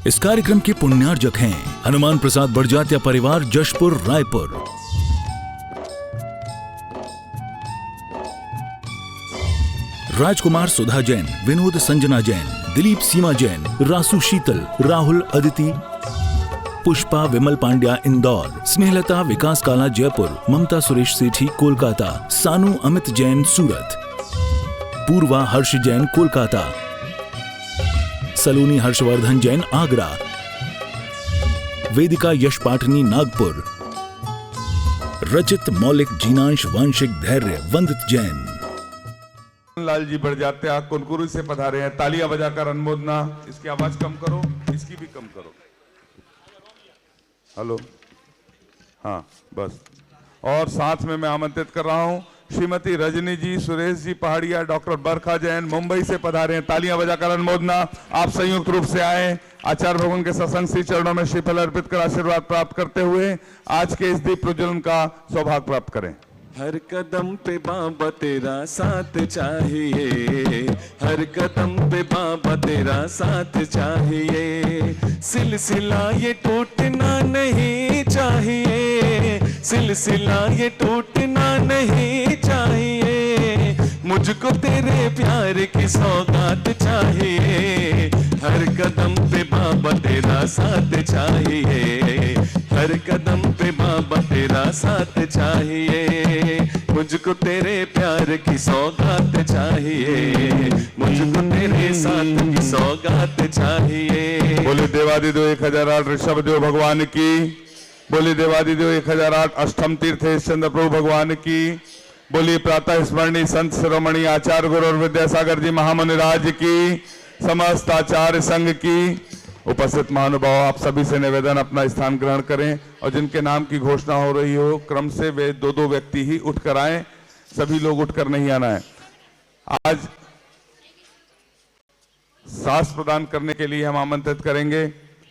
इस कार्यक्रम के पुण्यार्जक हैं हनुमान प्रसाद बड़जात्या परिवार, जशपुर, रायपुर। राजकुमार सुधा जैन, विनोद संजना जैन, दिलीप सीमा जैन, रासु शीतल, राहुल अदिति, पुष्पा विमल पांड्या इंदौर, स्नेहलता विकास काला जयपुर, ममता सुरेश सेठी कोलकाता, सानू अमित जैन सूरत, पूर्वा हर्ष जैन कोलकाता, सलोनी हर्षवर्धन जैन आगरा, वेदिका यश पाठनी नागपुर, रचित मौलिक जीनांश वांशिक धैर्य वंदित जैन। लाल जी बड़जात्या कुनकुरी से पधारे हैं, तालियां बजाकर अनुमोदना। इसकी आवाज कम करो, इसकी भी कम करो। हेलो, हाँ बस। और साथ में मैं आमंत्रित कर रहा हूं श्रीमती रजनी जी, सुरेश जी पहाड़िया, डॉक्टर बरखा जैन मुंबई से पधारे हैं, तालियां बजाकर अनुमोदना। आप संयुक्त रूप से आए, आचार्य भगवान के सत्संग श्री चरणों में श्रीफल अर्पित कर आशीर्वाद प्राप्त करते हुए आज के इस दीप प्रज्वलन का सौभाग्य प्राप्त करें। हर कदम पे बाबा तेरा साथ चाहिए, हर कदम पे बाबा तेरा साथ चाहिए, सिलसिला ये टूटना नहीं चाहिए, सिलसिला ये टूटना नहीं चाहिए, मुझको तेरे प्यार की सौगात चाहिए, हर कदम पे बाबा तेरा साथ चाहिए, हर कदम पे बाबा तेरा साथ चाहिए, मुझको तेरे प्यार की सौगात चाहिए, मुझको तेरे साथ की सौगात चाहिए। बोले देवादिदेव 1008 ऋषभदेव भगवान की, बोले देवादिदेव 1008 अष्टम तीर्थेश चंद्र प्रभु भगवान की, बोली प्रातः स्मरणी संत शिरोमणि आचार्य गुरु और विद्यासागर जी महामुनिराज की, समस्त आचार्य संघ की। उपस्थित महानुभाव, आप सभी से निवेदन अपना स्थान ग्रहण करें और जिनके नाम की घोषणा हो रही हो क्रम से वे दो व्यक्ति ही उठकर आए, सभी लोग उठकर नहीं आना है। आज सास प्रदान करने के लिए हम आमंत्रित करेंगे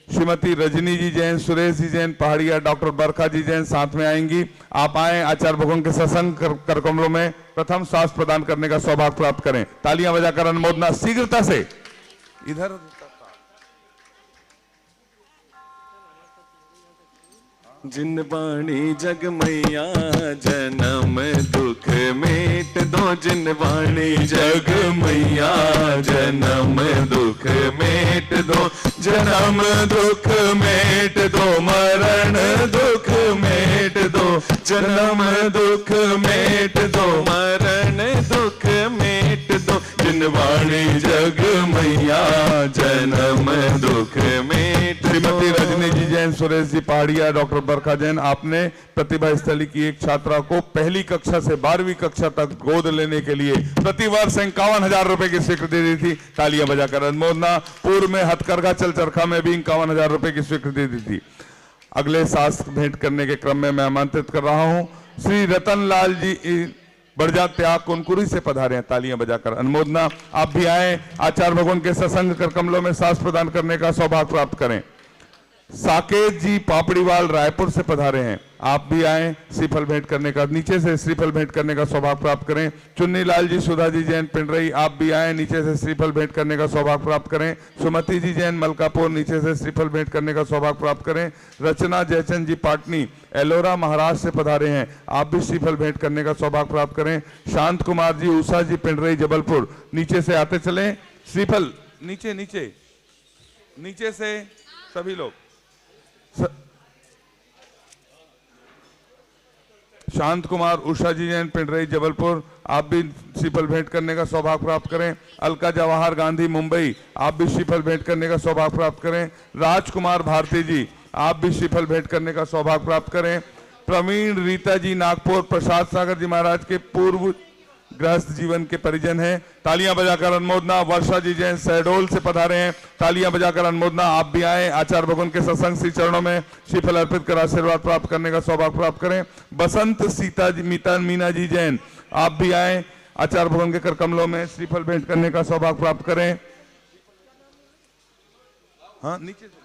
श्रीमती रजनी जी जैन, सुरेश जी जैन पहाड़िया, डॉक्टर बरखा जी जैन साथ में आएंगी। आप आए, आचार्य भगवान के सत्संग कर कमलों में प्रथम सास प्रदान करने का सौभाग्य प्राप्त करें। तालियां बजाकर अनुमोदना शीघ्रता से। इधर जिन वाणी जग मैया जन्म दुख मेट दो, जिन वाणी जग मैया जन्म दुख मेट दो, जन्म दुख मेट दो, मरण दुख मेट दो, जन्म दुख मेट दो, मरण दुख मेट दो, जिन वाणी जग मैया जन्म दुख मेट। श्रीमती रजनी जी जैन, सुरेश जी पहाड़िया, डॉक्टर बरखा जैन, आपने प्रतिभा स्थली की एक छात्रा को पहली कक्षा से 12वीं कक्षा तक गोद लेने के लिए प्रतिवर्ष 51,000 रुपए की स्वीकृति दी थी। तालियां बजाकर अनुमोदना। पूर्व में हथकरघा चल चरखा में भी 51,000 रुपए की स्वीकृति दी थी। अगले सास भेंट करने के क्रम में मैं आमंत्रित कर रहा हूं श्री रतन लाल जी बड़जात्या कुनकुरी से पधारे हैं, तालियां बजाकर अनुमोदना। आप भी आए, आचार्य भगवान के सत्संग कर कमलों में सास प्रदान करने का सौभाग्य प्राप्त करें। साकेत जी पापड़ीवाल रायपुर से पधारे हैं, आप भी आए, श्रीफल भेंट करने का, नीचे से श्रीफल भेंट करने का सौभाग्य प्राप्त करें। चुन्नी लाल जी सुधा जी जैन पिंडरई, आप भी आए, नीचे से श्रीफल भेंट करने का सौभाग्य प्राप्त करें। सुमति जी जैन मलकापुर, नीचे से श्रीफल भेंट करने का सौभाग्य प्राप्त करें। रचना जयचंद जी पाटनी एलोरा महाराष्ट्र से पधारे हैं, आप भी श्रीफल भेंट करने का सौभाग्य प्राप्त करें। शांत कुमार जी उषा जी पिंडरई जबलपुर, नीचे से आते चले, श्रीफल नीचे नीचे नीचे से सभी लोग। शांत कुमार उषा जी जैन पिंडरई जबलपुर, आप भी श्रीफल भेंट करने का सौभाग्य प्राप्त करें। अलका जवाहर गांधी मुंबई, आप भी श्रीफल भेंट करने का सौभाग्य प्राप्त करें। राजकुमार भारती जी, आप भी श्रीफल भेंट करने का सौभाग्य प्राप्त करें। प्रवीण रीता जी नागपुर, प्रसाद सागर जी महाराज के पूर्व गृहस्थ जीवन के परिजन हैं, तालियां बजाकर अनुमोदना। वर्षा जी जैन शहडोल से पधारे हैं, तालियां बजाकर अनुमोदना। आप भी आए, आचार्य भगवान के सत्संग श्री चरणों में श्रीफल अर्पित कर आशीर्वाद प्राप्त करने का सौभाग्य प्राप्त करें। बसंत सीता जी मीना जी जैन, आप भी आए, आचार्य भगवान के कर कमलों में श्रीफल भेंट करने का सौभाग्य प्राप्त करें। हाँ नीचे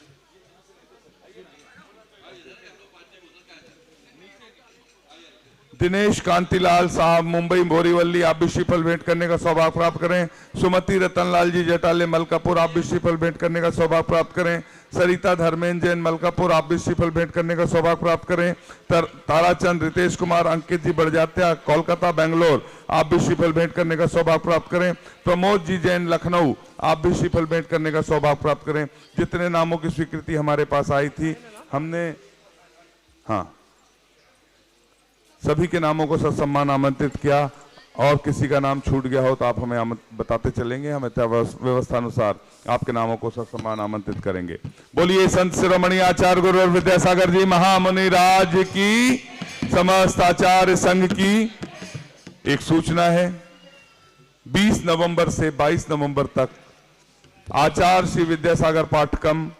दिनेश कांतिलाल साहब मुंबई बोरीवली, आप भी श्रीफल भेंट करने का सौभाग्य प्राप्त करें। सुमति रतनलाल जी जटाले मलकापुर, आप भी श्रीफल भेंट करने का सौभाग्य प्राप्त करें। सरिता धर्मेंद्र जैन मलकापुर, आप भी श्रीफल भेंट करने का सौभाग्य प्राप्त करें। ताराचंद रितेश कुमार अंकित जी बड़जात्या कोलकाता बेंगलोर, आप भी श्रीफल भेंट करने का सौभाग्य प्राप्त करें। प्रमोद जी जैन लखनऊ, आप भी श्रीफल भेंट करने का सौभाग्य प्राप्त करें। जितने नामों की स्वीकृति हमारे पास आई थी हमने सभी के नामों को ससम्मान आमंत्रित किया, और किसी का नाम छूट गया हो तो आप हमें बताते चलेंगे, हम व्यवस्था अनुसार आपके नामों को ससम्मान आमंत्रित करेंगे। बोलिए संत शिरोमणि आचार्य गुरुवर विद्यासागर जी महामुनि राज की, समस्त आचार्य संघ की। एक सूचना है, 20 नवंबर से 22 नवंबर तक आचार्य श्री विद्यासागर पाठकम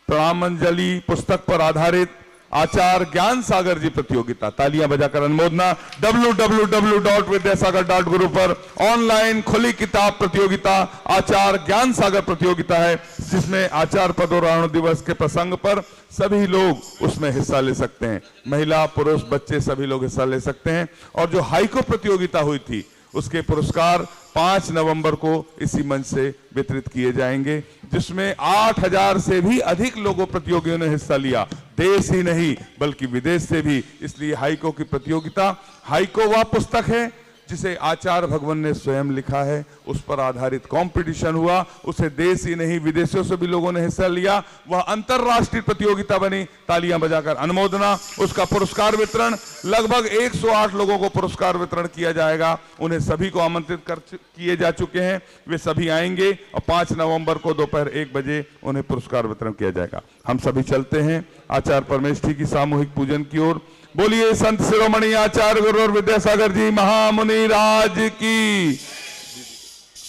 प्रणामांजलि पुस्तक पर आधारित आचार्य ज्ञान सागर जी प्रतियोगिता, तालियां बजाकर अनुमोदना, www.vidyasagar.guru पर ऑनलाइन खुली किताब प्रतियोगिता आचार्य ज्ञान सागर प्रतियोगिता है, जिसमें आचार्य पदोराहरण दिवस के प्रसंग पर सभी लोग उसमें हिस्सा ले सकते हैं। महिला पुरुष बच्चे सभी लोग हिस्सा ले सकते हैं। और जो हाईको प्रतियोगिता हुई थी उसके पुरस्कार 5 नवंबर को इसी मंच से वितरित किए जाएंगे, जिसमें 8000 से भी अधिक लोगों प्रतियोगियों ने हिस्सा लिया, देश ही नहीं बल्कि विदेश से भी। इसलिए हाईको की प्रतियोगिता, हाईको वह पुस्तक है जिसे आचार्य भगवान ने स्वयं लिखा है, उस पर आधारित कंपटीशन हुआ, उसे देश ही नहीं विदेशों से भी लोगों ने हिस्सा लिया, वह अंतरराष्ट्रीय प्रतियोगिता बनी। तालियां बजाकर अनुमोदना। उसका पुरस्कार वितरण लगभग 108 लोगों को पुरस्कार वितरण किया जाएगा। उन्हें सभी को आमंत्रित किए जा चुके हैं, वे सभी आएंगे और 5 नवंबर को दोपहर 1 बजे उन्हें पुरस्कार वितरण किया जाएगा। हम सभी चलते हैं आचार्य परमेष्ठी की सामूहिक पूजन की ओर। बोलिए संत शिरोमणि आचार्य गुरुवर विद्यासागर जी महामुनि राज की।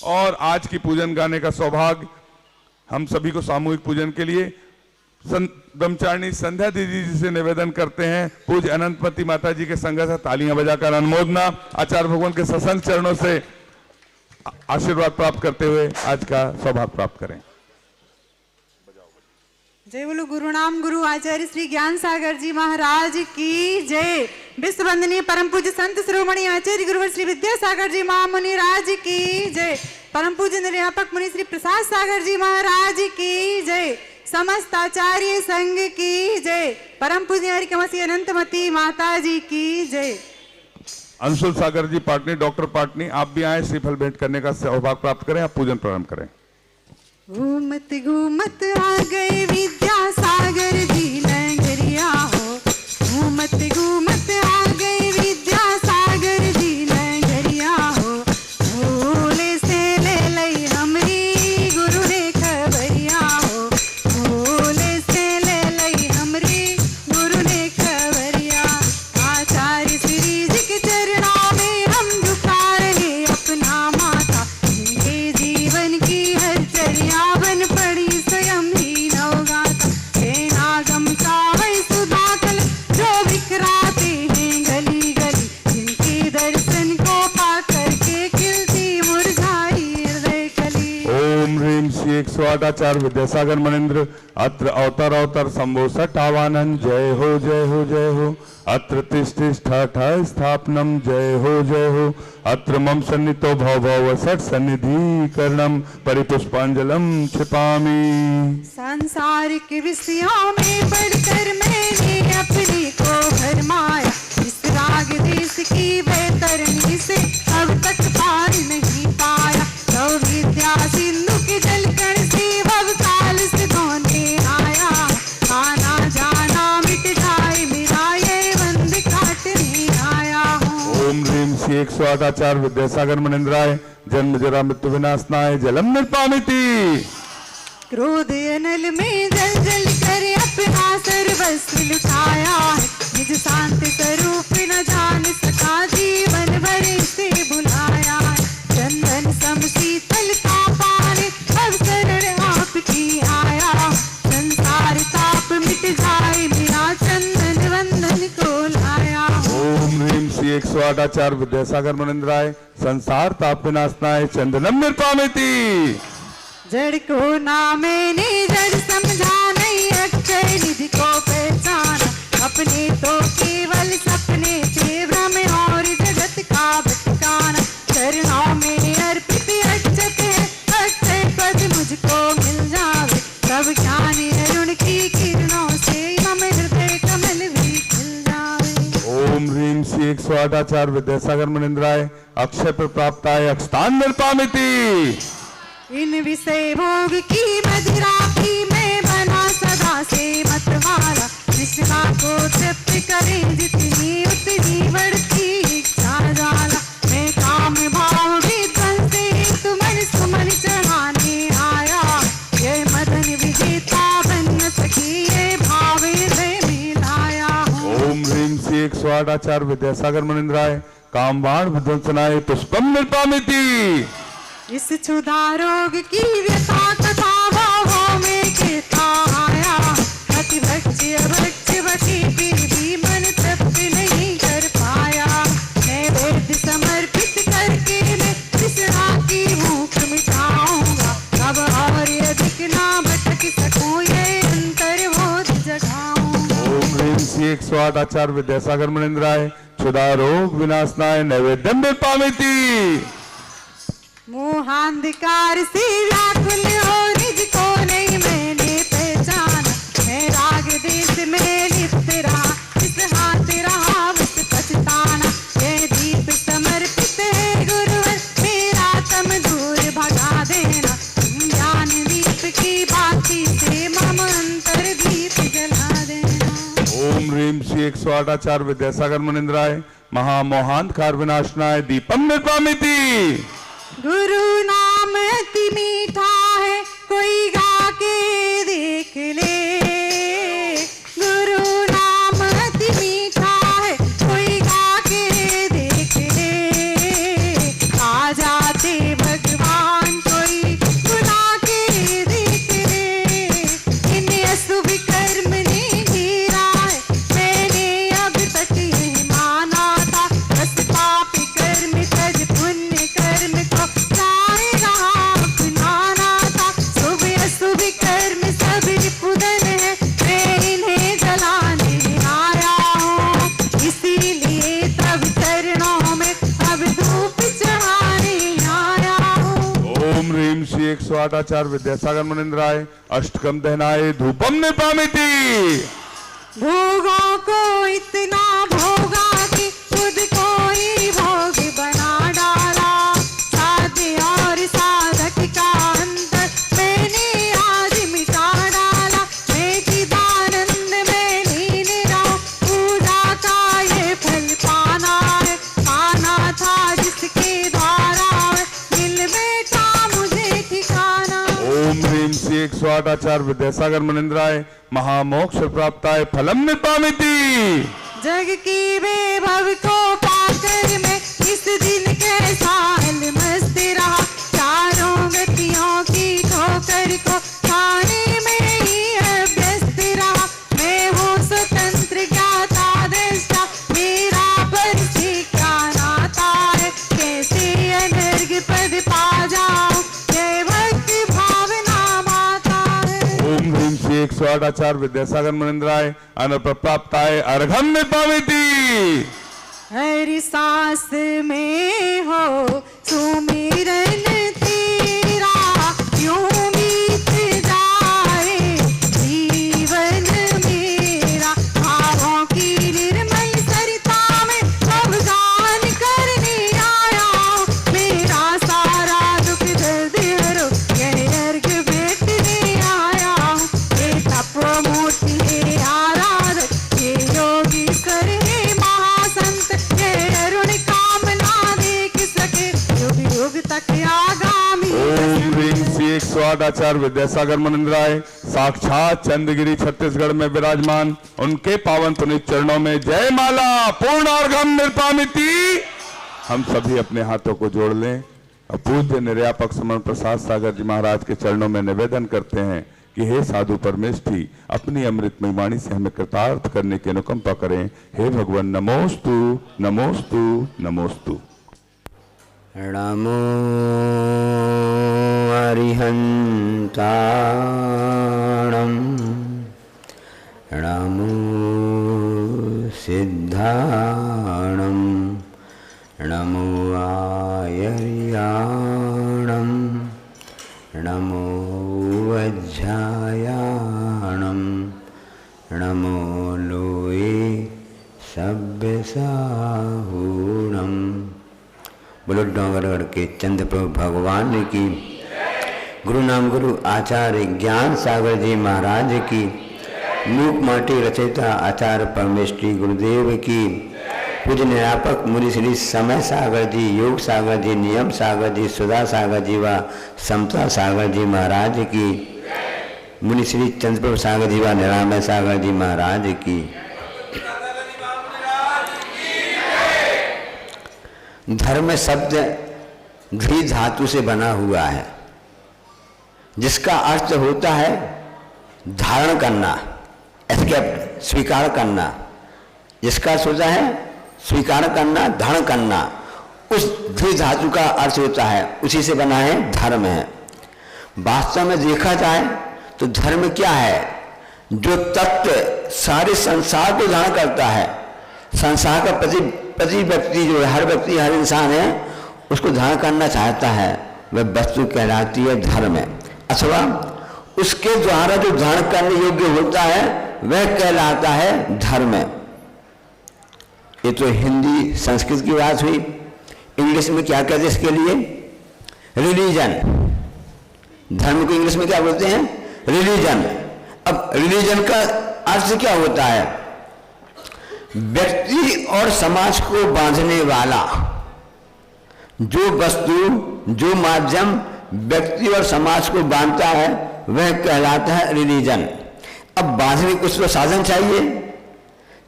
और आज की पूजन गाने का सौभाग्य हम सभी को सामूहिक पूजन के लिए ब्रह्मचारिणी संध्या दीदी जी से निवेदन करते हैं। पूज्य अनंतमती माता जी के संग से तालियां बजाकर अनुमोदना, आचार्य भगवान के सत्संग चरणों से आशीर्वाद प्राप्त करते हुए आज का सौभाग्य प्राप्त करें। जय बोलो गुरु नाम गुरु आचार्य श्री ज्ञान सागर जी महाराज की जय। विश्व वंदनीय परम पूज्य संत शिरोमणि आचार्य गुरुवर श्री विद्यासागर जी महामुनि राज की जय। परम पूज्य निर्यापक मुनि श्री प्रसाद सागर जी महाराज की जय। समस्त आचार्य संघ की जय। परम पूज्य हरिकमसी अनंतमती माता जी की जय। अंशुल सागर जी पाटनी, डॉक्टर पाटनी, आप भी आए श्रीफल भेंट करने का सौभाग्य प्राप्त करें। आप पूजन प्रारंभ करें। घूमत घूमत आ गए विद्यासागर जी नगरिया हो, घूमत घूमत आ गए विद्यासागर जी नगरिया हो। भोले से ले लई हमरी गुरु ने खबरिया हो, भोले से ले लई हमरी गुरु ने खबरिया। आचार्य श्री जी के चरणों में हम झुका रहे अपना माथा, जिनके जीवन की हर चर्या बन पड़ी स्वयं ही नवगाथा। हे नागम कावै सुधाकल जो बिखराते हैं गली गली, जिनके दर्शन को पाकर के खिलती मुरझाई हृदय कली। ओम ह्रीं श्री 108 आचार्य विद्यासागर मनिंद्र अत्र अवतर अवतर शंभो सटावानन। जय हो जय हो जय हो। अत्र तिष्ठा स्थापनम। जय हो जय हो। अत्र मम सन्नितो भव भव सट सन्निधिकरणम परिपुष्पांजलम छिपामि। सांसारिक विषयों में पढ़कर मैंने अपने को भरमाया, इस राग देश की बेतरनी से अब तक पार नहीं पाया। तो विद्या सिंधु के जलकण से भव काल से धोने आया, आना जाना मिट जाए मेरा ये बंद काटने आया हूँ। ओम ह्रीं श्री 108 आचार्य विद्यासागर मनिंद्राय जन्म जरा मृत्यु विनाशनाय जलम निर्पामिति। क्रोध अनल में जल जल कर अपना सर्वस्व लुटाया है, निज शांत स्वरूप न जान सका जीवन भर से भुलाया है। चंदन सम शीतलता पाने अब शरण आपकी आया, संसार ताप मिट जाए मेरा चंदन वंदन को लाया। ओम ह्रीं श्री 108 आचार्य विद्यासागर मनिंद्राय संसार ताप विनाशनाय चंदनम निर्पामिति। जड़ को ना मैंने जड़ समझा नहीं, अक्षय निधि को पहचाना, अपने तो केवल सपने थे भ्रम और जगत का भटकाना। चरणों में अर्पित अक्षत है, अक्षय पद मुझको मिल जावे, सब ज्ञान अरुण श्री 108 आचार्य विद्यासागर मनिंद्राय अक्षय पर प्राप्ताय अक्षतान निर्पामिति। इन विषय भोग की मदिरा की मैं बना सदा से मतवाला, निष्ठा को तृप्त करे जितनी उतनी बढ़ती इच्छा जाला। मैं काम भाव विध्वंस से मन सुमन चढ़ाने आया, ये मदन विजेता बन न सकी ये भाव हृदय में लाया हूँ। ओम ह्रीम श्री 108 आचार्य विद्यासागर मनिंद्राय कामबाण विध्वंसनाय पुष्पम निर्पामिति। इस क्षुधा रोग की व्यथा कथा भावों में कहता आया, अति भक्ष्य भक्ष्य बची फिर भी मन तृप्त नहीं कर पाया। मैं वेद समर्पित करके मैं तृष्णा की भूख मिटाऊंगा, अब और अधिक ना भटक सकूं ये अंतर्बोध जगाऊंगा। ओम ह्रीम श्री 108 आचार्य विद्यासागर मनिंद्राय क्षुधा रोग विनाशनाय नैवेद्यम निर्पामिति। मोहांधकार से व्याकुल हो निज को नहीं मैंने पहचाना, मैं राग देश में लिप्त रहा, इस हाथ रहा बस पछताना। ये दीप समर्पित है गुरुवर मेरा तम दूर भगा देना, ज्ञान दीप की बाती से मम अंतर दीप जला देना। ओम ह्रीम श्री 108 आचार्य विद्यासागर मनिंद्राय महामोहांधकार विनाशनाय दीपम निर्पामिति। गुरु नाम अति मीठा है कोई गा के देख ले, गुरु नाम अति मीठा है कोई गा के देख ले। आ जाते भगवान कोई गुना के देख ले, इन अशुभ कर्म ने घेरा है मैंने अब तक यह माना था। बस पाप कर्म तज पुण्य कर्म को जाए रहा अपनाना था। शुभ अशुभ कर्म सब पुदन है मैं इन्हें जलाने आया हूँ, इसीलिए तब चरणों में अब धूप चढ़ाने आया हूँ। ओम ह्रीम श्री 108 आचार्य विद्यासागर मनिंद्राय अष्टकम दहनाय धूपम निर्पामिति। भोगों को इतना भोगा कि खुद को ही भोग बना डाला, साध्य और साधक का अंतर मैंने आज मिटा डाला। मैं चिदानंद में लीन रहूं, पूजा का ये फल पाना है, पाना था जिसके द्वारा मिल बैठा मुझे ठिकाना। ओम ह्रीम श्री 108 आचार्य विद्यासागर मनिंद्राय महामोक्ष प्राप्ताय फलम निर्पामिति। जग की वैभव को पाकर मैं इस दिन कैसा मस्त रहा, चारों गतियों की ठोकर को खाने में ही अभ्यस्त रहा। मैं हूँ स्वतंत्र ज्ञाता दृष्टा, मेरा पर से क्या नाता है, कैसे अनर्घ पद पा जाऊं ये भक्ति भावना माता है। ओम ह्रीम श्री 108 आचार्य विद्यासागर मनिंद्राय अनपर प्राप्ताय अर्घम निर्पामिति। हर सांस में हो सुमिरन तेरा, यूं बीत जाए जीवन मेरा। भावों की निर्मल सरिता में अब गान करने आया हूँ, मेरा सारा दुख दर्द हरो ये अर्घ भेटने आया हूँ। ये तपोमूर्ति है आराधक, ये योगीश्वर है महासंत, ये अरुण कामना देख सके युग युग तक आगामी। ओम ह्रीम श्री 108 आचार्य विद्यासागर मनिंद्राय साक्षात चंद्रगिरी छत्तीसगढ़ में विराजमान उनके पावन पुनीत चरणों में जय माला पूर्ण अर्घम निर्पामिति। हम सभी अपने हाथों को जोड़ लें और पूज्य निर्यापक समन प्रसाद सागर जी महाराज के चरणों में निवेदन करते हैं कि हे साधु परमेष्ठी अपनी अमृतमय वाणी से हमें कृतार्थ करने की अनुकंपा करें। हे भगवान नमोस्तु नमोस्तु नमोस्तु। नमो अरिहन्ताणं नमो सिद्धाणं नमो आयर्याणं नमो वज्रायाणं नमो लोये सभ्य साहूणम। बोलो डोंगरगढ़ के चंद्रप्रभु भगवान की, गुरु नाम गुरु आचार्य ज्ञान सागर जी महाराज की, मूक माटी रचयिता आचार्य परमेश्वरी गुरुदेव की, पूज्य निरापक मुनि श्री समय सागर जी, योग सागर जी, नियम सागर जी, सुधा सागर जी व समता सागर जी महाराज की, मुनि श्री चंद्रप्रभु सागर जी व निरामय सागर जी महाराज की। धर्म शब्द धी धातु से बना हुआ है, जिसका अर्थ होता है धारण करना, एक्सेप्ट, स्वीकार करना। जिसका अर्थ होता है स्वीकार करना, धारण करना, उस धी धातु का अर्थ होता है, उसी से बना है धर्म है। वास्तव में देखा जाए तो धर्म क्या है? जो तत्व सारे संसार को धारण करता है, संसार का प्रति व्यक्ति जो है, हर व्यक्ति हर इंसान है, उसको धारण करना चाहता है, वह वस्तु कहलाती है धर्म है। अथवा उसके द्वारा जो धारण करने योग्य होता है वह कहलाता है धर्म। ये तो हिंदी संस्कृत की बात हुई। इंग्लिश में क्या कहते हैं इसके लिए? रिलीजन। धर्म को इंग्लिश में क्या बोलते हैं? रिलीजन। अब रिलीजन का अर्थ क्या होता है? व्यक्ति और समाज को बांधने वाला जो वस्तु, जो माध्यम व्यक्ति और समाज को बांधता है वह कहलाता है रिलीजन। अब बांधने कुछ तो साधन चाहिए।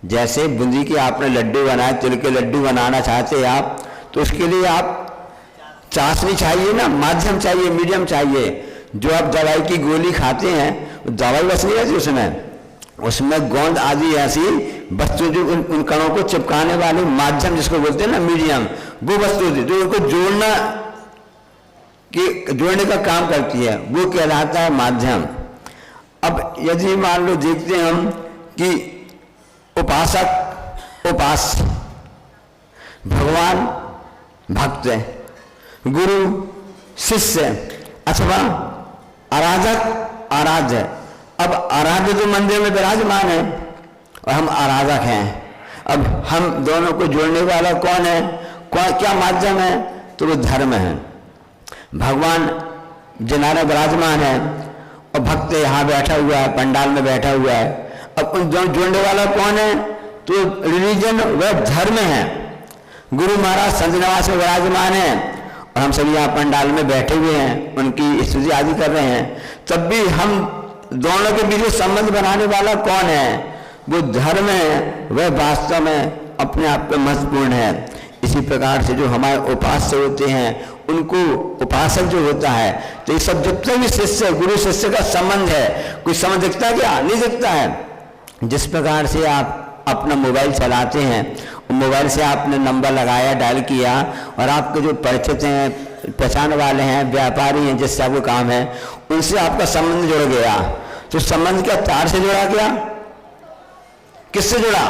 जैसे बूंदी के आपने लड्डू बनाए, तिल के लड्डू बनाना चाहते हैं आप, तो उसके लिए आप चाशनी चाहिए ना, माध्यम चाहिए, मीडियम चाहिए। जो आप दवाई की गोली खाते हैं, दवाई बस नहीं रहती उसमें गोंद आदि ऐसी वस्तु जो उन कणों को चिपकाने वाले माध्यम जिसको बोलते हैं ना मीडियम, वो वस्तु जो उनको जोड़ने का काम करती है, वो कहलाता है माध्यम। अब यदि मान लो देखते हैं हम कि उपासक उपास, भगवान भक्त, गुरु शिष्य, अथवा आराधक आराध्य। अब आराध्य तो मंदिर में विराजमान है और हम आराधक हैं। अब हम दोनों को जोड़ने वाला कौन है? क्या माध्यम है? तो वो धर्म है। भगवान जिनारा विराजमान है और भक्त यहाँ बैठा हुआ है, पंडाल में बैठा हुआ है। अब उन दोनों जोड़ने वाला कौन है? तो रिलीजन वह धर्म है। गुरु महाराज संत निवास में विराजमान है और हम सभी यहाँ पंडाल में बैठे हुए हैं, उनकी स्तुति आदि कर रहे हैं। तब भी हम दोनों के बीच संबंध बनाने वाला कौन है? वो धर्म है। वह वास्तव में अपने आप में महत्वपूर्ण है। इसी प्रकार से जो हमारे उपास्य होते हैं, उनको उपासक जो होता है, तो ये सब जितने भी शिष्य, गुरु शिष्य का संबंध है, कोई संबंध दिखता है क्या? नहीं दिखता है। जिस प्रकार से आप अपना मोबाइल चलाते हैं, मोबाइल से आपने नंबर लगाया, डायल किया, और आपके जो परिचित हैं, पहचान वाले हैं, व्यापारी हैं, जिससे आपको काम है, उनसे आपका संबंध जुड़ गया। तो संबंध क्या तार से जुड़ा? क्या किससे जुड़ा?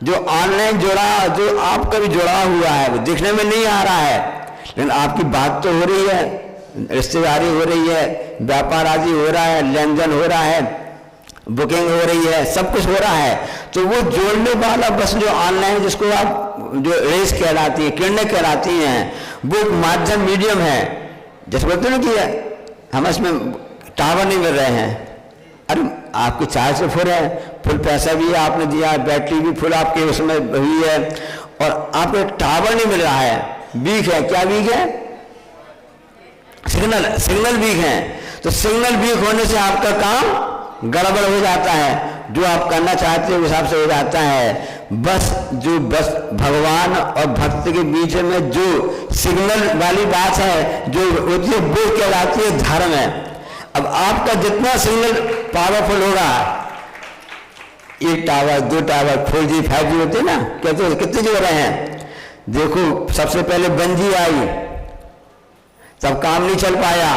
जो ऑनलाइन जुड़ा, जो आपका भी जुड़ा हुआ है, वो दिखने में नहीं आ रहा है, लेकिन आपकी बात तो हो रही है, रिश्तेदारी हो रही है, व्यापार आदि हो रहा है, लेन देन हो रहा है, बुकिंग हो रही है, सब कुछ हो रहा है। तो वो जोड़ने वाला बस जो ऑनलाइन, जिसको आप जो रेस कहलाती है, किरणें कहलाती हैं, वो एक माध्यम मीडियम है। जैसे बोलते ना कि हम इसमें टावर नहीं मिल रहे हैं। अरे आपके चार्ज से फुल है, फुल पैसा भी आपने दिया, बैटरी भी फुल आपके उसमें हुई है, और आपको टावर नहीं मिल रहा है, वीक है। क्या वीक है? सिग्नल वीक है। तो सिग्नल वीक होने से आपका काम गड़बड़ हो जाता है, जो आप करना चाहते हो उस हिसाब से हो जाता है। बस भगवान और भक्त के बीच में जो सिग्नल वाली बात है, जो होती है, वो कहलाती है धर्म है। अब आपका जितना सिग्नल पावरफुल होगा, एक टावर, दो टावर, 4G 5G होते हैं ना, कहते हैं कितने जो रहे हैं। देखो सबसे पहले 1G आई, तब काम नहीं चल पाया,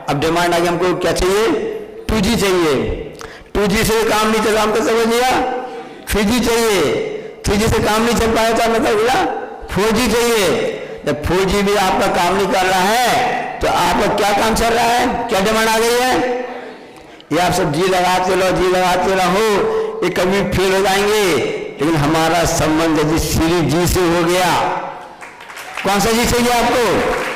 अब डिमांड आ गई, हमको क्या चाहिए? 2G चाहिए। 2G से काम नहीं चला, हमको समझ लिया 3G चाहिए। 3G से काम नहीं चल पाया था, मतलब बोला 4G चाहिए। जब 4G भी आपका काम नहीं कर रहा है, तो आपका क्या काम चल रहा है? क्या डिमांड आ गई है? ये आप सब जी लगाते रहो, ये कभी फेल हो जाएंगे, लेकिन हमारा संबंध यदि श्री जी से हो गया, कौन सा जी चाहिए आपको?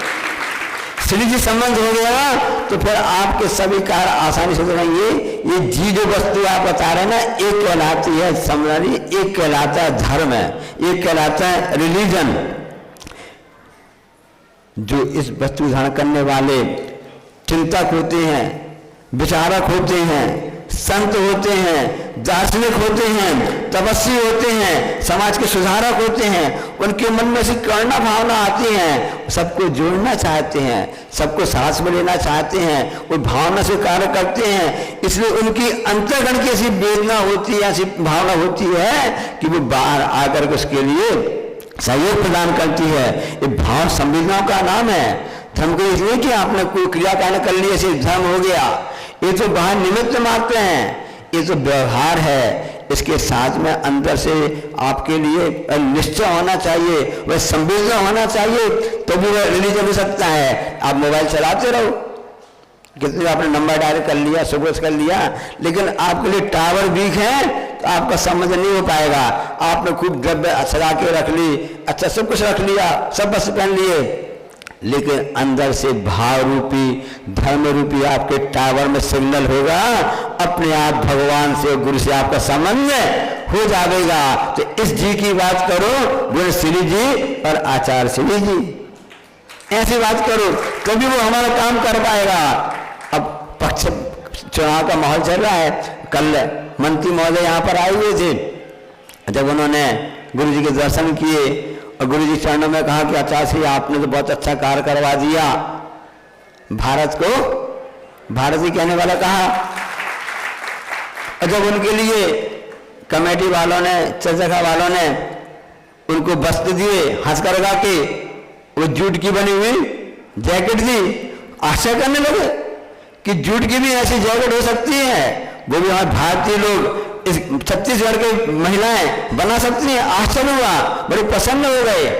श्री जी संबंध हो गया तो फिर आपके सभी कार्य आसानी से करेंगे। ये जी जो वस्तु आप बता रहे हैं ना, एक कहलाती है समझदारी, एक कहलाता है धर्म, एक कहलाता है रिलीजन। जो इस वस्तु धारण करने वाले चिंतक होते हैं, विचारक होते हैं, संत होते हैं, दार्शनिक होते हैं, तपस्वी होते हैं, समाज के सुधारक होते हैं, उनके मन में से करुणा भावना आती है, सबको जोड़ना चाहते हैं, सबको साथ में लेना चाहते हैं, वो भावना से कार्य करते हैं। इसलिए उनकी अंतर्गण की ऐसी वेदना होती है, ऐसी भावना होती है कि वो बाहर आकर के उसके लिए सहयोग प्रदान करती है। ये भाव संवेदनाओं का नाम है। धर्म को इसलिए कि आपने कोई क्रियाकांड कर लिया ऐसे धर्म हो गया, ये तो बाहर निमित्त मात्र हैं, ये तो व्यवहार है। इसके साथ में अंदर से आपके लिए निश्चय होना चाहिए, वह संवेदना होना चाहिए, तो भी वह रिलीजन हो सकता है। आप मोबाइल चलाते रहो, कितने आपने नंबर डायल कर लिया, सुबह कर लिया, लेकिन आपके लिए टावर वीक है तो आपका समझ नहीं हो पाएगा। आपने खूब द्रव्य सजा के रख ली, अच्छा सब कुछ रख लिया, सब बस पहन लिए, लेकिन अंदर से भाव रूपी धर्म रूपी आपके टावर में सिग्नल होगा, अपने आप भगवान से गुरु से आपका संबंध हो जाएगा। तो इस जी की बात करो, गुरु श्री जी और आचार्य श्री जी, ऐसी बात करो तभी वो हमारा काम कर पाएगा। अब पक्ष चुनाव का माहौल चल रहा है, कल मंत्री महोदय यहाँ पर आए हुए थे, जब उन्होंने गुरु जी के दर्शन किए और गुरु जी चरणों में कहा कि आचार्य श्री आपने तो बहुत अच्छा कार्य करवा दिया, भारत को भारत ही कहने वाला कहा। और जब उनके लिए कमेटी वालों ने, चर्चा वालों ने उनको वस्त्र दिए, हंसकर गा के वो जूट की बनी हुई जैकेट दी, आश्चर्य करने लगे कि जूट की भी ऐसी जैकेट हो सकती है, वो भी हमारे भारतीय लोग, इस छत्तीसगढ़ की महिलाएं बना सकती हैं। आश्चर्य हुआ, बड़े प्रसन्न हो गए।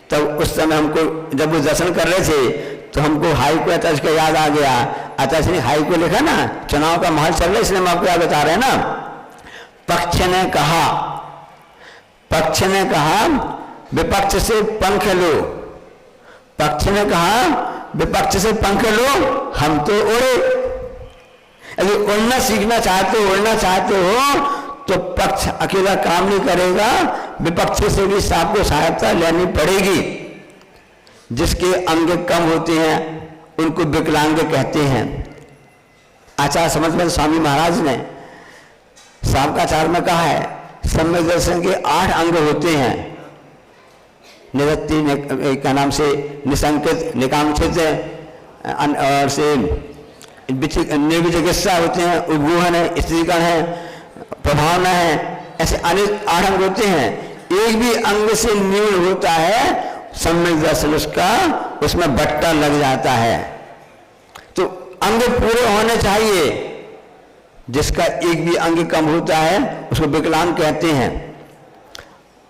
तब उस समय हमको जब वो दर्शन कर रहे थे तो हमको हाई को आचार्य का याद आ गया। आचार्य ने हाई को लिखा ना, चुनाव का माहौल चल रहा है इसलिए हम आपको याद बता रहे हैं ना। पक्ष ने कहा विपक्ष से पंख लो, पक्ष ने कहा विपक्ष से पंख लो, हम तो उड़े। यदि उड़ना सीखना चाहते हो, उड़ना चाहते हो तो पक्ष अकेला काम नहीं करेगा, विपक्ष से भी आपको सहायता लेनी पड़ेगी। जिसके अंग कम होते हैं उनको विकलांग कहते हैं। आचार्य समझ स्वामी महाराज ने शांकाचार में कहा है, सम्यक दर्शन के 8 अंग होते हैं। निवृत्ति का नाम से निसंकित, निकांक्षित और से निर्विचिकित्सा होते हैं, उद्गोहन है, स्त्रीकरण है, प्रभावना है, ऐसे अनेक 8 अंग होते हैं। एक भी अंग से न्यून होता है सम्यक दर्शन, उसमें बट्टा लग जाता है। तो अंग पूरे होने चाहिए। जिसका एक भी अंग कम होता है उसको विकलांग कहते हैं।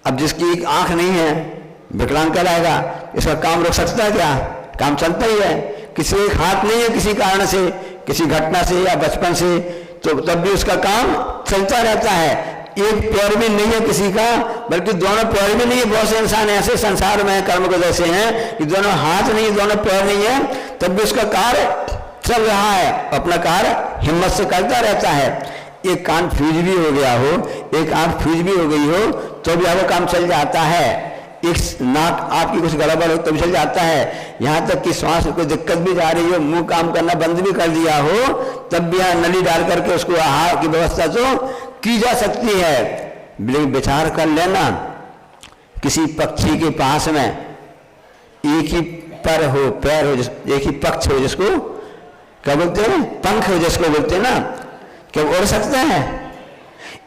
अब जिसकी एक आंख नहीं है विकलांग कहलाएगा। इसका काम रुक सकता है क्या? काम चलता ही है। किसी एक हाथ नहीं है किसी कारण से, किसी घटना से या बचपन से, तो तब भी उसका काम चलता रहता है। एक पैर भी नहीं है किसी का, बल्कि दोनों पैर भी नहीं है। बहुत से इंसान ऐसे संसार में कर्म को जैसे हैं कि दोनों हाथ नहीं है, दोनों पैर नहीं है, तब भी उसका कार्य चल रहा है, अपना कार्य हिम्मत से करता रहता है। एक कान फ्यूज भी हो गया हो, एक आंख फ्यूज भी हो गई हो, तो भी आपका काम चल जाता है। एक नाक आपकी कुछ गड़बड़ हो तो भी चल जाता है। यहाँ तक कि श्वास को दिक्कत भी जा रही हो, मुंह काम करना बंद भी कर दिया हो, तब भी यहाँ नली डाल करके उसको आहार की व्यवस्था तो की जा सकती है। लेकिन विचार कर लेना, किसी पक्षी के पास में एक ही पर हो, पैर हो, एक ही पक्ष हो, जिसको क्या बोलते हैं, पंख हो जिसको बोलते हैं ना, क्या उड़ सकता है?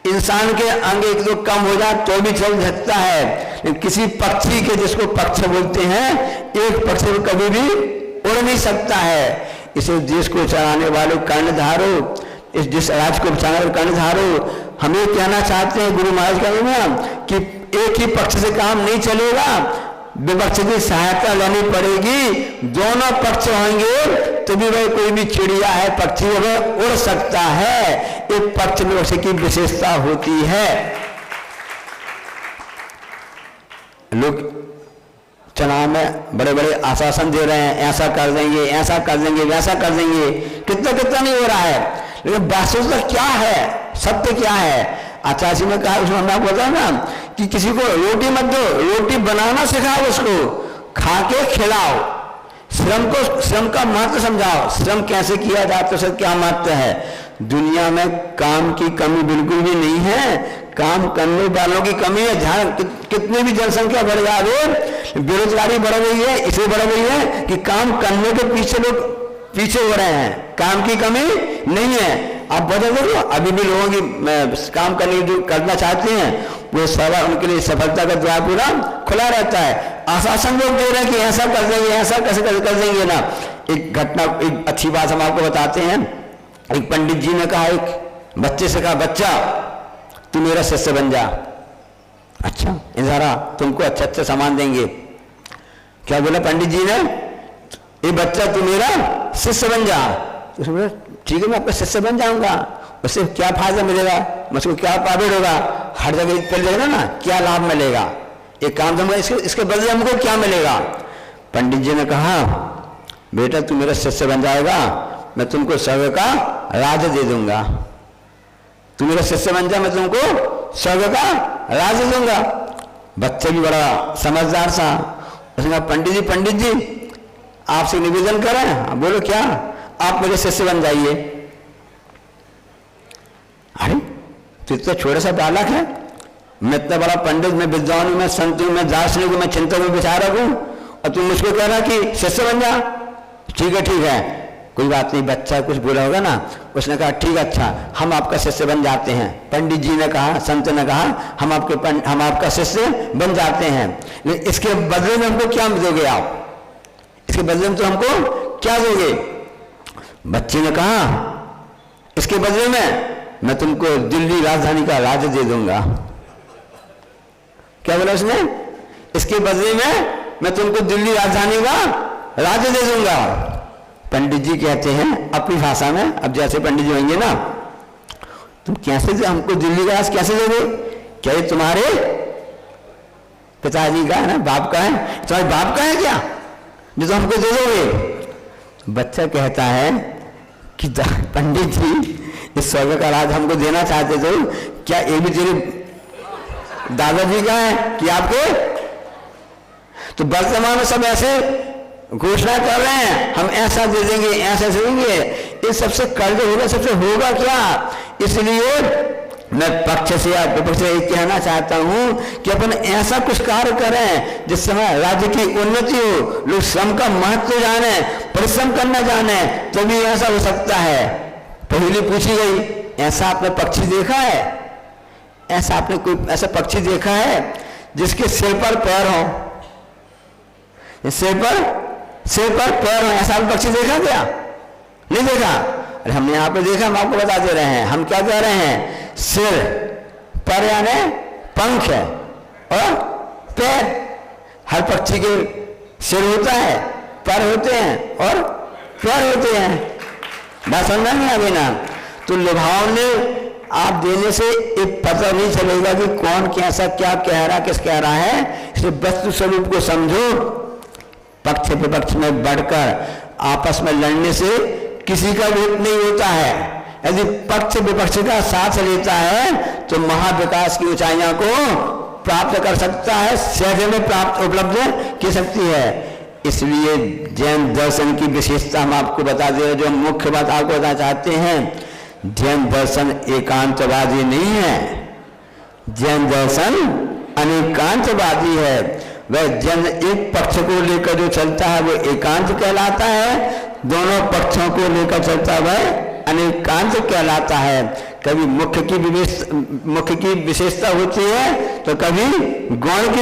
इंसान के अंग एक दो कम हो जाए तो भी चल सकता है, लेकिन किसी पक्षी के, जिसको पक्ष बोलते हैं, एक पक्ष को कभी भी उड़ नहीं सकता है। इसे देश को चलाने वाले कर्णधारो, इस जिस राज्य को चलाने वाले कर्णधारो, हमें कहना चाहते हैं गुरु महाराज का नाम कि एक ही पक्ष से काम नहीं चलेगा, विपक्ष की सहायता लेनी पड़ेगी। दोनों पक्ष होंगे तो भी वह कोई भी चिड़िया है, पक्षी है, वह उड़ सकता है। एक पक्ष में उसी की विशेषता होती है। लोग चुनाव में बड़े बड़े आश्वासन दे रहे हैं, ऐसा कर देंगे, ऐसा कर देंगे, वैसा कर देंगे, कितना कितना नहीं हो रहा है, लेकिन वास्तविकता क्या है, सत्य क्या है? आचार्य जी ने कहा, उसमें मैं बोलता ना कि किसी को रोटी मत दो, रोटी बनाना सिखाओ, उसको खा के खिलाओ, श्रम का महत्व समझाओ, श्रम कैसे किया जाता है, उसका क्या महत्व है। दुनिया में काम की कमी बिल्कुल भी नहीं है, काम करने वालों की कमी है। जहां कितनी भी जनसंख्या बढ़ जाए, बेरोजगारी बढ़ रही है, इसलिए बढ़ रही है कि काम करने के पीछे लोग पीछे हो रहे हैं, काम की कमी नहीं है। आप वजह देखो, अभी भी लोगों की काम करने जो करना चाहते हैं वो सारा उनके लिए सफलता का द्वार पूरा खुला रहता है। आश्वासन लोग दे रहे हैं कि ऐसा कर देंगे, ऐसा कैसे कर देंगे ना। एक घटना, एक अच्छी बात हम आपको बताते हैं। एक पंडित जी ने कहा, एक बच्चे से कहा, बच्चा तू मेरा शिष्य बन जा। अच्छा इधर आ, तुमको अच्छा अच्छा सामान देंगे। क्या बोला पंडित जी ने? ये बच्चा तू मेरा शिष्य बन जा। उसने बोला ठीक है, मैं आपका शिष्य बन जाऊंगा, उससे क्या फायदा मिलेगा, मुझको क्या प्रॉफिट होगा, हर जगह चल जाएगा ना, क्या लाभ मिलेगा, एक काम दूंगा, इसके बदले हमको क्या मिलेगा? पंडित जी ने कहा, बेटा तू मेरा शिष्य बन जाएगा, मैं तुमको स्वर्ग का राज्य दे दूंगा। तू मेरा शिष्य बन जा, मैं तुमको स्वर्ग का राज्य दूंगा। बच्चे भी बड़ा समझदार सा, उसने कहा पंडित जी आपसे निवेदन करें? बोलो क्या? आप मेरे शिष्य बन जाइए। अरे तू तो छोटा सा बालक है, मैं इतना बड़ा पंडित, मैं विद्वान हूं, मैं संत हूं, मैं दार्शनिक हूं, मैं चिंतक हूं, विचारक हूं, और तुम मुझको कह रहा कि शिष्य बन जा? ठीक है, कोई बात नहीं। बच्चा कुछ बोला होगा ना, उसने कहा ठीक अच्छा, हम आपका शिष्य बन जाते हैं। पंडित जी ने कहा, संत ने कहा, हम आपका शिष्य बन जाते हैं, लेकिन इसके बदले में हमको क्या दोगे आप? इसके बदले में तो हमको क्या दोगे? बच्चे ने कहा, इसके बदले में मैं तुमको दिल्ली राजधानी का राज्य दे दूंगा। क्या बोला उसने? इसके बदले में मैं तुमको दिल्ली राजधानी का राज्य दे दूंगा। पंडित जी कहते हैं अपनी भाषा में, अब जैसे पंडित जी होंगे ना, तुम कैसे हमको दिल्ली का राज्य कैसे दोगे? क्या ये तुम्हारे पिताजी का है ना, बाप का है? तुम्हारे बाप का है क्या जो तुम हमको दे दोगे? बच्चा कहता है कि पंडित जी इस स्वर्ग का राज हमको देना चाहते थे, क्या ये भी तेरे दादाजी का है कि आपके? तो वर्तमान में सब ऐसे घोषणा कर रहे हैं, हम ऐसा दे देंगे, ऐसा दे देंगे, इस सबसे कर्ज होगा, सबसे होगा क्या? इसलिए मैं पक्ष से या विपक्ष से कहना चाहता हूं कि अपन ऐसा कुछ कार्य करें जिससे राज्य की उन्नति हो, लोग श्रम का महत्व जाने, परिश्रम करना जाने, तभी ऐसा हो सकता है। पहले पूछी गई, ऐसा आपने पक्षी देखा है? ऐसा आपने कोई ऐसा पक्षी देखा है जिसके सिर पर पैर हो? सिर पर पैर हो, ऐसा आपने पक्षी देखा क्या? नहीं देखा? अरे हमने यहाँ पे देखा, हम आपको बता दे रहे हैं। हम क्या कह रहे हैं? सिर पर यानी पंख है और पैर। हर पक्षी के सिर होता है, पैर होते हैं और पैर होते हैं। बात समझना नहीं अभी ना? तो लुभावने आप देने से एक पता नहीं चलेगा कि कौन कैसा क्या कह रहा, किस कह रहा है। इसलिए वस्तु स्वरूप को समझो। पक्ष विपक्ष में बढ़कर आपस में लड़ने से किसी का वोट नहीं होता है। यदि पक्ष विपक्ष का साथ लेता है तो महाविकास की ऊंचाइयों को प्राप्त कर सकता है, सहज में प्राप्त उपलब्ध की सकती है। इसलिए जैन दर्शन की विशेषता हम आपको बता दे, जो मुख्य बात आपको बताना चाहते हैं, जैन दर्शन एकांतवादी नहीं है, जैन दर्शन अनेकांतवादी है। वह जैन एक पक्ष को लेकर जो चलता है वो एकांत कहलाता है, दोनों पक्षों को लेकर चलता है वह अनेकांत कहलाता है। कभी मुख्य की विशेषता होती है तो कभी गौण की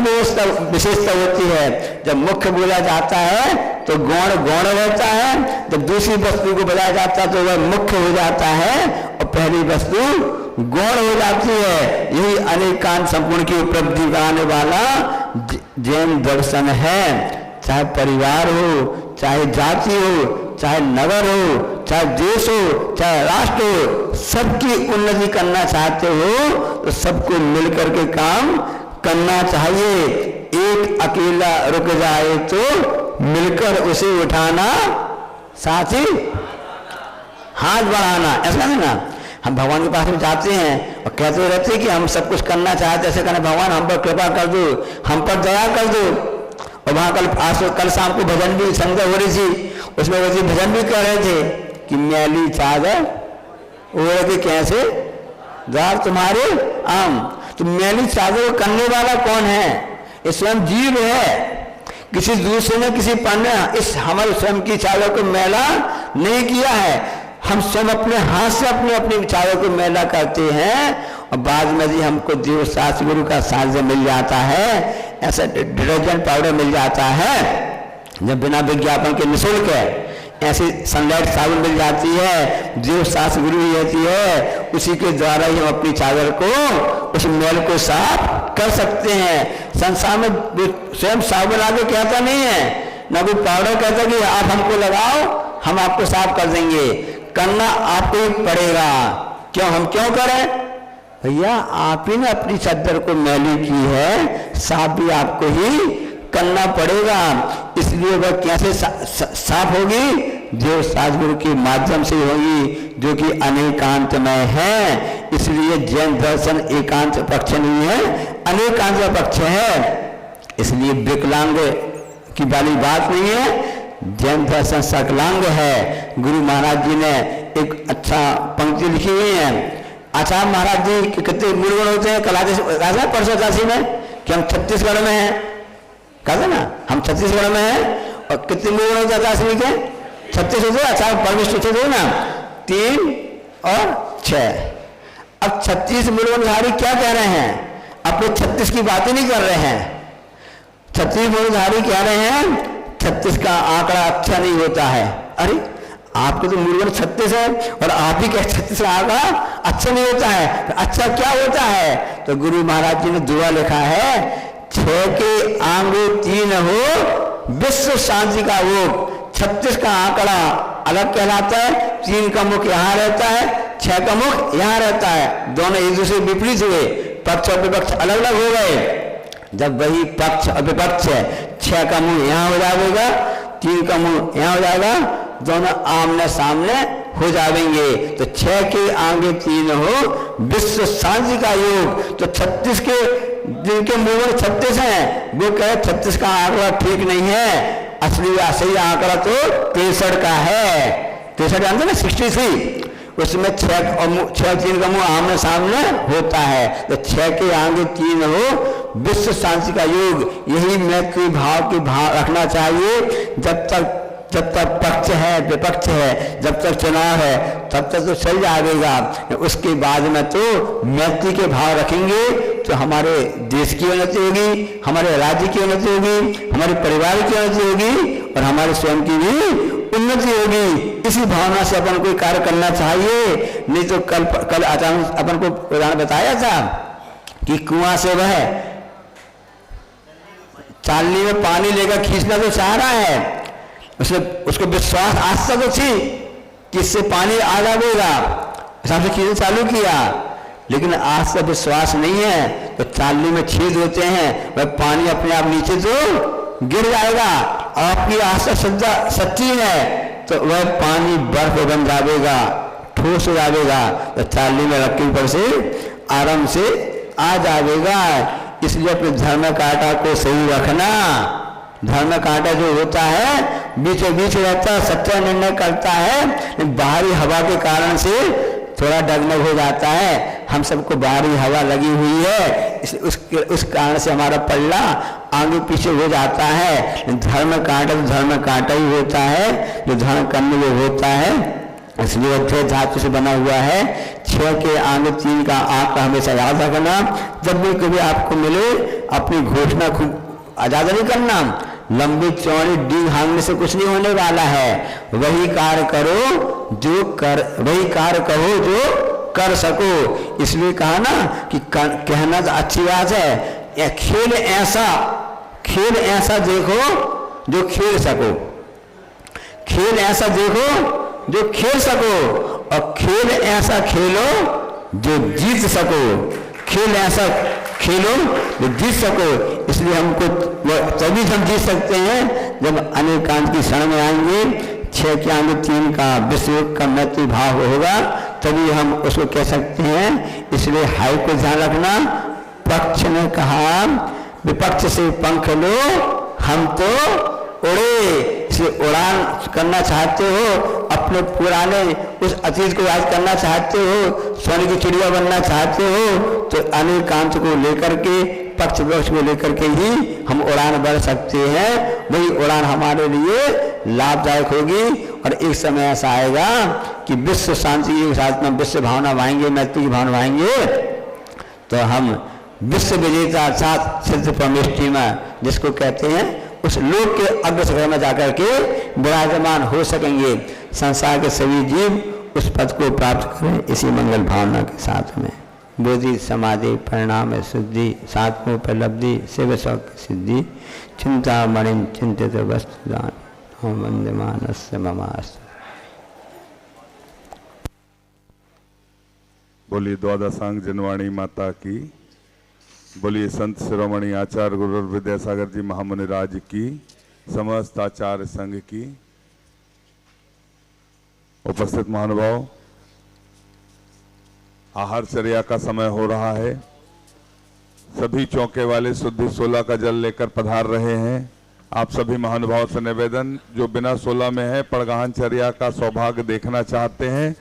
विशेषता होती है। जब मुख्य बोला जाता है तो गौण रहता है, जब दूसरी वस्तु को बताया जाता है तो वह मुख्य हो जाता है और पहली वस्तु गौण हो जाती है। यही अनेकांत संपूर्ण की उपलब्धि कराने वाला जैन दर्शन है। चाहे परिवार हो, चाहे जाति हो, चाहे नगर हो, चाहे देश हो, चाहे राष्ट्र हो, सबकी उन्नति करना चाहते हो तो सबको मिलकर के काम करना चाहिए। एक अकेला रुक जाए तो मिलकर उसे उठाना, साथी हाथ बढ़ाना, ऐसा है ना। हम भगवान के पास में जाते हैं और कहते रहते हैं कि हम सब कुछ करना चाहते, ऐसे कहना भगवान हम पर कृपा कर दो, हम पर दया कर दो। और वहां कल शाम को भजन भी संध्या हो रही थी, उसमें वो भजन भी कर रहे थे कि मैली चादर ओढ़ के कैसे द्वार तुम्हारे आम। तो मैली चादर करने वाला कौन है? ये स्वयं जीव है, किसी दूसरे ने किसी पर ने इस हमारे स्वयं की चादर को मैला नहीं किया है। हम स्वयं अपने हाथ से अपनी चादर को मैला करते हैं और बाद में भी हमको देव शास्त्र गुरु का साझा मिल जाता है, ऐसा डिटर्जेंट पाउडर मिल जाता है जब बिना विज्ञापन के निःशुल्क है, ऐसी सनलाइट साबुन मिल जाती है, देव शास्त्र गुरु ही होती है, उसी के द्वारा ही हम अपनी चादर को, उस मैल को साफ कर सकते हैं। संसार में स्वयं साबुन आगे कहता नहीं है, ना कोई पाउडर कहता कि आप हमको लगाओ हम आपको साफ कर देंगे। करना आपको ही पड़ेगा। क्यों? हम क्यों करें भैया? आप ही ने अपनी चादर को मैली की है, साफ भी आपको ही करना पड़ेगा। इसलिए वह कैसे साफ होगी? देव शास्त्र गुरु के माध्यम से होगी, जो कि अनेकांतमय है। इसलिए जैन दर्शन एकांत पक्ष नहीं है, अनेकांत पक्ष है। इसलिए विकलांग की वाली बात नहीं है, जैन दर्शन सकलांग है। गुरु महाराज जी ने एक अच्छा पंक्ति लिखी हुई है। आचार्य महाराज जी के कितने मूलगुण होते हैं? कल राजा परसों काशी में कि हम छत्तीसगढ़ में हैं, कहा ना हम छत्तीसगढ़ में हैं, और कितने मूलगुण होते हैं काशी के? 36 होते हैं। आचार्य परमेश्वर थे ना 3 और 6। अब 36 मूलगुणधारी क्या कह रहे हैं? अपने 36 की बातें नहीं कर रहे हैं। 36 मूलगुणधारी कह रहे हैं 36 का आंकड़ा अच्छा नहीं होता है। अरे आपके तो मूलगुण 36 है और आप ही कह 36 का आंकड़ा अच्छा नहीं होता है, तो अच्छा क्या होता है? तो गुरु महाराज जी ने दुआ लिखा है, 6 के आंगे 3 हो विश्व शांति का योग। 36 का आंकड़ा अलग कहलाता है, 3 का मुख यहाँ रहता है, 6 का मुख यहाँ रहता है। दोनों एक दूसरे विपरीत हुए, पक्ष और विपक्ष अलग अलग हो गए। जब वही पक्ष और विपक्ष है, 6 का मुंह यहाँ हो जाएगा, 3 का मुंह यहाँ हो जाएगा, दोनों आमने सामने हो जाएंगे। तो 6 के आगे 3 हो विश्व शांति का योग। तो 36 के जिनके मूल 36 हैं वो कहे 36 का आंकड़ा ठीक नहीं है, असली सही आंकड़ा तो 63 का है। 63 जानते ना 63, उसमें 6 3 का मुंह आमने सामने होता है। तो 6 के आगे 3 हो विश्व शांति का योग। यही मैत्री भाव की भाव रखना चाहिए। जब तक पक्ष है विपक्ष है, जब तक चुनाव है तब तक तो चल जाएगा। उसके बाद में तो मैत्री के भाव रखेंगे तो हमारे देश की उन्नति होगी, हमारे राज्य की उन्नति होगी, हमारे परिवार की उन्नति होगी और हमारे स्वयं की भी उन्नति होगी। इसी भावना से अपन को कार्य करना चाहिए। नहीं तो कल अचानक अपन को उदाहरण बताया था कि कुआं से वह चालनी में पानी लेकर खींचना तो चाह रहा है, उसको विश्वास आस्था तो थी कि इससे पानी आ जाएगा, हिसाब से खींचना चालू किया, लेकिन आज से विश्वास नहीं है तो चालनी में छेद होते हैं, वह पानी अपने आप नीचे तो गिर जाएगा। आपकी आस्था श्रद्धा सच्ची है तो वह पानी बर्फ बन जाएगा, ठोस हो जाएगा, तो चालनी में रखने पर से आराम से आ जाएगा। इसलिए अपने धर्म कांटा को सही रखना। धर्म कांटा जो होता है बीचों बीच रहता है, सच्चा निर्णय करता है, बाहरी हवा के कारण से थोड़ा डगमग हो जाता है। हम सबको बाहरी हवा लगी हुई है, उस कारण से हमारा पल्ला आगे पीछे हो जाता है। धर्म कांटा तो धर्म कांटा ही होता है, जो धर्म करने में होता है। इसलिए अध्यय धातु से बना हुआ है। 6 के आगे 3 का आंकड़ा हमेशा याद रखना। जब भी कभी आपको मिले अपनी घोषणा खूब आजाद नहीं करना। लंबी चौड़ी डींग हांगने से कुछ नहीं होने वाला है। वही कार्य करो जो कहो जो कर सको। इसलिए कहा ना कि कहना तो अच्छी बात है, खेल ऐसा देखो जो खेल सको, खेल ऐसा देखो जो खेल सको, और खेल ऐसा खेलो जो जीत सको। खेल ऐसा खेलो जो जीत सको। इसलिए इसलिए हमको तभी हम जीत सकते हैं जब अनेकांत की शरण में आएंगे, 6 के आगे 3 का विश्व का मैत्री भाव होगा, तभी हम उसको कह सकते हैं। इसलिए हाई को ध्यान रखना। पक्ष ने कहा विपक्ष से पंख लो, हम तो उड़े। से उड़ान करना चाहते हो, अपने पुराने उस अतीत को याद करना चाहते हो, सोने की चिड़िया बनना चाहते हो, तो अनेकांत को लेकर के, पक्ष विपक्ष को लेकर के ही हम उड़ान भर सकते हैं। वही उड़ान हमारे लिए लाभदायक होगी। और एक समय ऐसा आएगा कि विश्व शांति के साथ में विश्व भावना भाएंगे, मैत्री की भावना भाएंगे, तो हम विश्व विजेता अर्थात सिद्ध परमेष्टि में जिसको कहते हैं उस लोक के अग्रसर में जाकर के विराजमान हो सकेंगे। संसार के सभी जीव उस पद को प्राप्त करें इसी मंगल भावना के साथ में। बोधि समाधि परिणाम शुद्धि सात्मो उपलब्धि शिव सौख्य सिद्धि चिंता मणिम चिंतित वस्तुदान हम वंदे मानस्य ममास्त। बोलिए द्वादशांग जनवाणी माता की, बोलिए संत शिरोमणि आचार्य गुरु विद्यासागर जी महामुनि राज की, समस्त आचार्य संघ की। उपस्थित महानुभाव, आहार चर्या का समय हो रहा है। सभी चौके वाले शुद्धि 16 का जल लेकर पधार रहे हैं। आप सभी महानुभाव से निवेदन, जो बिना 16 में है पड़गाहन चर्या का सौभाग्य देखना चाहते हैं,